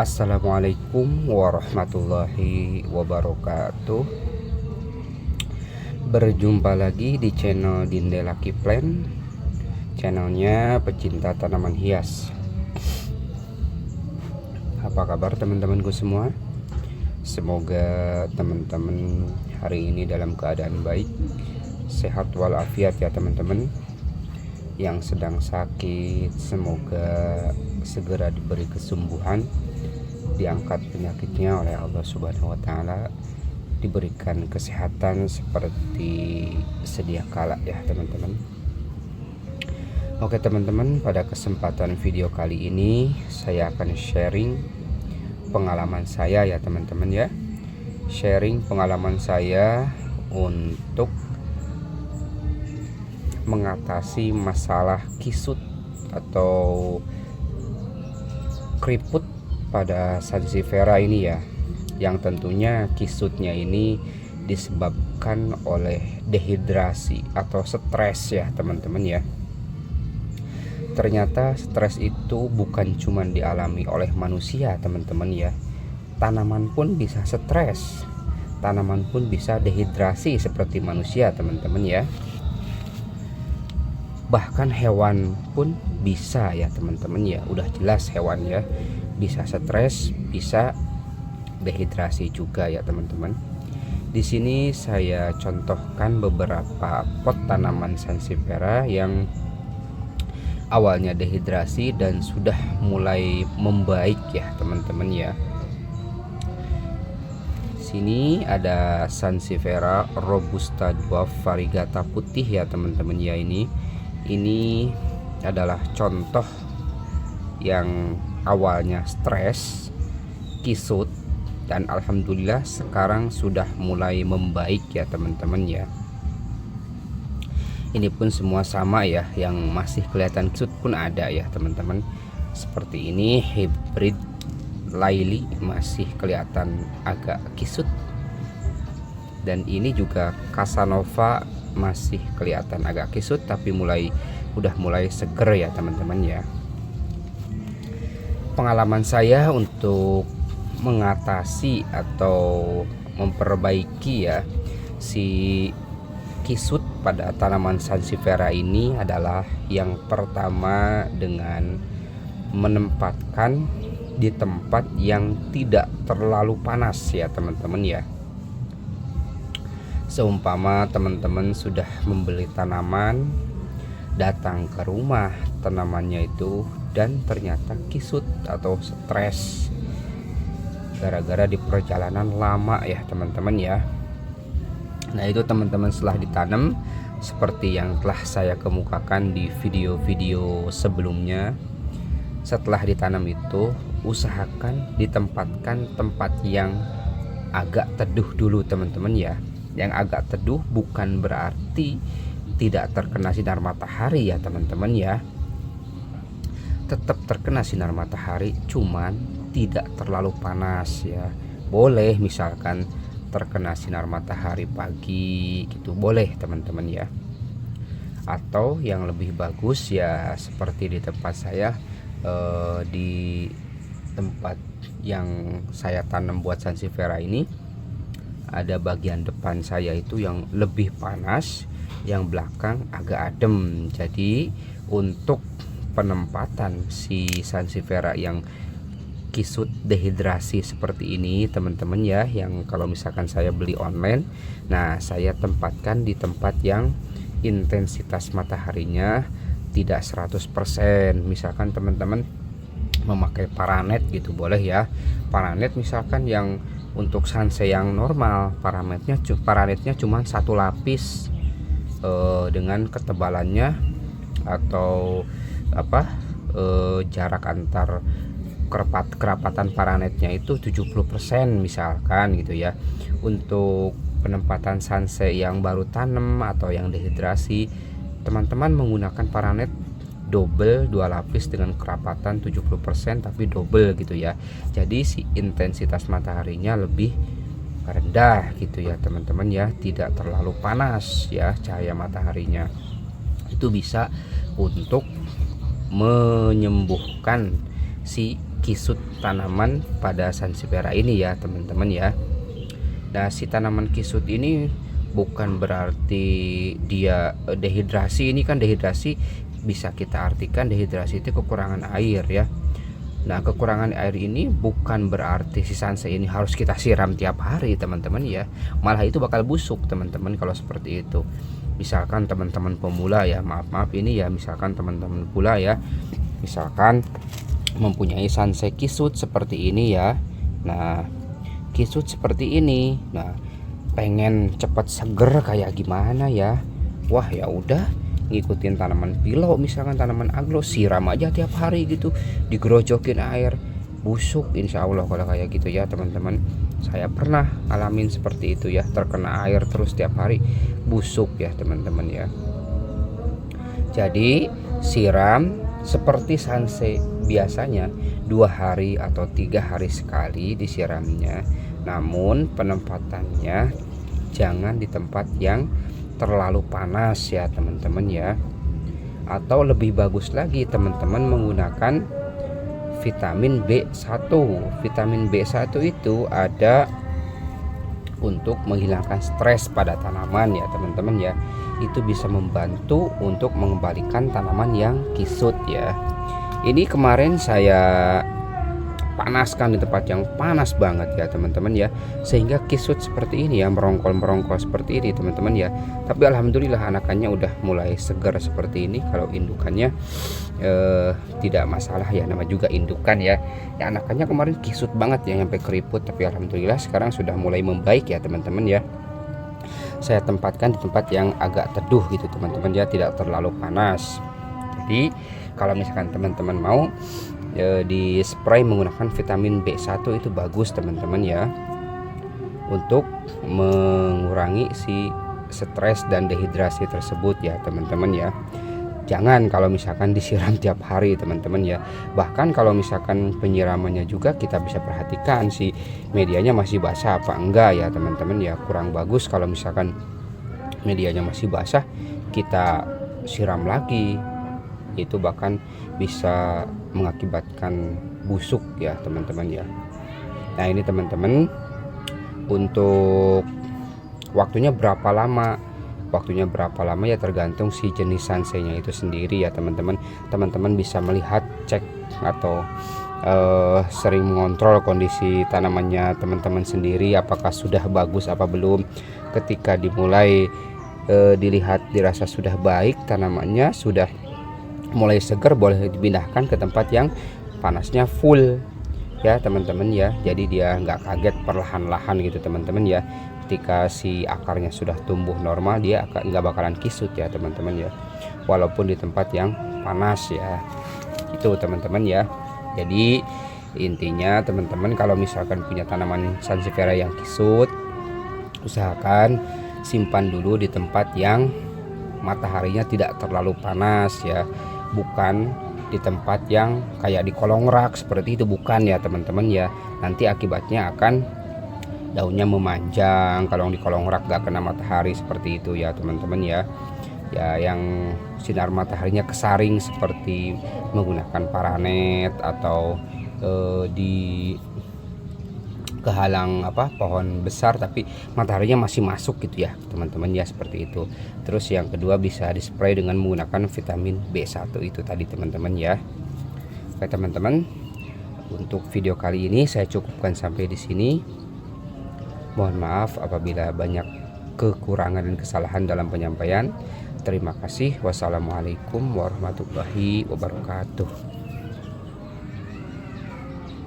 Assalamualaikum warahmatullahi wabarakatuh. Berjumpa lagi di channel Dinde Lucky Plant, channelnya pecinta tanaman hias. Apa kabar teman-temanku semua? Semoga teman-teman hari ini dalam keadaan baik, sehat walafiat ya teman-teman. Yang sedang sakit semoga segera diberi kesembuhan, diangkat penyakitnya oleh Allah Subhanahu wa taala, diberikan kesehatan seperti sedia kala ya teman-teman. Oke teman-teman, pada kesempatan video kali ini saya akan sharing pengalaman saya ya teman-teman ya. Sharing pengalaman saya untuk mengatasi masalah kisut atau keriput pada Sansevieria ini ya, yang tentunya kisutnya ini disebabkan oleh dehidrasi atau stres ya teman-teman ya. Ternyata stres itu bukan cuma dialami oleh manusia teman-teman ya, tanaman pun bisa stres, tanaman pun bisa dehidrasi seperti manusia teman-teman ya. Bahkan hewan pun bisa ya teman-teman ya, udah jelas hewan ya bisa stres, bisa dehidrasi juga ya teman-teman. Di sini saya contohkan beberapa pot tanaman Sansevieria yang awalnya dehidrasi dan sudah mulai membaik ya teman-teman ya. Sini ada Sansevieria robusta dwarf variegata putih ya teman-teman ya. Ini adalah contoh yang awalnya stres, kisut, dan alhamdulillah sekarang sudah mulai membaik ya teman-teman ya. Ini pun semua sama ya, yang masih kelihatan kisut pun ada ya teman-teman. Seperti ini hybrid Laili masih kelihatan agak kisut, dan ini juga Casanova masih kelihatan agak kisut tapi udah mulai seger ya teman-teman ya. Pengalaman saya untuk mengatasi atau memperbaiki ya si kisut pada tanaman Sansevieria ini adalah yang pertama dengan menempatkan di tempat yang tidak terlalu panas ya teman-teman ya. Seumpama teman-teman sudah membeli tanaman, datang ke rumah tanamannya itu dan ternyata kisut atau stres gara-gara di perjalanan lama ya teman-teman ya. Nah itu teman-teman setelah ditanam seperti yang telah saya kemukakan di video-video sebelumnya, setelah ditanam itu usahakan ditempatkan tempat yang agak teduh dulu teman-teman ya. Yang agak teduh bukan berarti tidak terkena sinar matahari ya teman-teman ya, tetap terkena sinar matahari, cuman tidak terlalu panas ya. Boleh misalkan terkena sinar matahari pagi gitu, boleh teman-teman ya. Atau yang lebih bagus ya seperti di tempat saya, di tempat yang saya tanam buat Sansevieria ini, ada bagian depan saya itu yang lebih panas, yang belakang agak adem. Jadi untuk penempatan si Sansevieria yang kisut dehidrasi seperti ini teman-teman ya, yang kalau misalkan saya beli online, nah saya tempatkan di tempat yang intensitas mataharinya tidak 100%. Misalkan teman-teman memakai paranet gitu boleh ya. Paranet misalkan yang untuk sansei yang normal paranetnya cuma satu lapis dengan ketebalannya atau jarak antar kerapatan paranetnya itu 70% misalkan gitu ya. Untuk penempatan sansei yang baru tanam atau yang dehidrasi, teman-teman menggunakan paranet double, 2 lapis dengan kerapatan 70% tapi double gitu ya. Jadi si intensitas mataharinya lebih rendah gitu ya teman-teman ya, tidak terlalu panas ya cahaya mataharinya. Itu bisa untuk menyembuhkan si kisut tanaman pada sansevieria ini ya teman-teman ya. Nah, si tanaman kisut ini bukan berarti dia dehidrasi. Ini kan dehidrasi bisa kita artikan dehidrasi itu kekurangan air ya. Nah, kekurangan air ini bukan berarti si sansei ini harus kita siram tiap hari teman-teman ya. Malah itu bakal busuk teman-teman kalau seperti itu. Misalkan teman-teman pemula ya, maaf ini ya, misalkan teman-teman pula ya, misalkan mempunyai sansei kisut seperti ini ya. Nah, kisut seperti ini, nah pengen cepet seger kayak gimana ya? Wah, ya udah ngikutin tanaman pilau, misalkan tanaman aglo, siram aja tiap hari gitu, digerojokin air, busuk insya Allah kalau kayak gitu ya teman-teman. Saya pernah alamin seperti itu ya, terkena air terus tiap hari, busuk ya teman-teman ya. Jadi siram seperti sansei biasanya 2 hari atau 3 hari sekali disiramnya, namun penempatannya jangan di tempat yang terlalu panas ya teman-teman ya. Atau lebih bagus lagi teman-teman menggunakan vitamin B1. Vitamin B1 itu ada untuk menghilangkan stres pada tanaman ya teman-teman ya. Itu bisa membantu untuk mengembalikan tanaman yang kisut ya. Ini kemarin saya panaskan di tempat yang panas banget ya teman-teman ya, sehingga kisut seperti ini ya, merongkol seperti ini teman-teman ya. Tapi alhamdulillah anakannya udah mulai segar seperti ini. Kalau indukannya tidak masalah ya, nama juga indukan ya. Ya, anakannya kemarin kisut banget ya, sampai keriput, tapi alhamdulillah sekarang sudah mulai membaik ya teman-teman ya. Saya tempatkan di tempat yang agak teduh gitu teman-teman ya, tidak terlalu panas. Jadi kalau misalkan teman-teman mau di spray menggunakan vitamin B1 itu bagus teman-teman ya, untuk mengurangi si stres dan dehidrasi tersebut ya teman-teman ya. Jangan kalau misalkan disiram tiap hari teman-teman ya. Bahkan kalau misalkan penyiramannya juga kita bisa perhatikan si medianya masih basah apa enggak ya teman-teman ya. Kurang bagus kalau misalkan medianya masih basah kita siram lagi, itu bahkan bisa mengakibatkan busuk ya teman-teman ya. Nah, ini teman-teman, untuk waktunya berapa lama ya tergantung si jenis sanseinya itu sendiri ya teman-teman. Teman-teman bisa melihat, cek atau sering mengontrol kondisi tanamannya teman-teman sendiri, apakah sudah bagus apa belum. Ketika dimulai dilihat dirasa sudah baik tanamannya, sudah mulai segar, boleh dipindahkan ke tempat yang panasnya full ya teman-teman ya. Jadi dia nggak kaget, perlahan-lahan gitu teman-teman ya. Ketika si akarnya sudah tumbuh normal, dia nggak bakalan kisut ya teman-teman ya, walaupun di tempat yang panas ya. Itu teman-teman ya. Jadi intinya teman-teman, kalau misalkan punya tanaman sansevieria yang kisut, usahakan simpan dulu di tempat yang mataharinya tidak terlalu panas ya, bukan di tempat yang kayak di kolong rak seperti itu, bukan ya teman-teman ya. Nanti akibatnya akan daunnya memanjang kalau di kolong rak gak kena matahari seperti itu ya teman-teman ya. Ya, yang sinar mataharinya kesaring seperti menggunakan paranet atau di kehalang pohon besar tapi mataharinya masih masuk gitu ya teman-teman ya, seperti itu. Terus yang kedua bisa dispray dengan menggunakan vitamin B1 itu tadi teman-teman ya. Oke teman-teman, untuk video kali ini saya cukupkan sampai di sini. Mohon maaf apabila banyak kekurangan dan kesalahan dalam penyampaian. Terima kasih. Wassalamualaikum warahmatullahi wabarakatuh.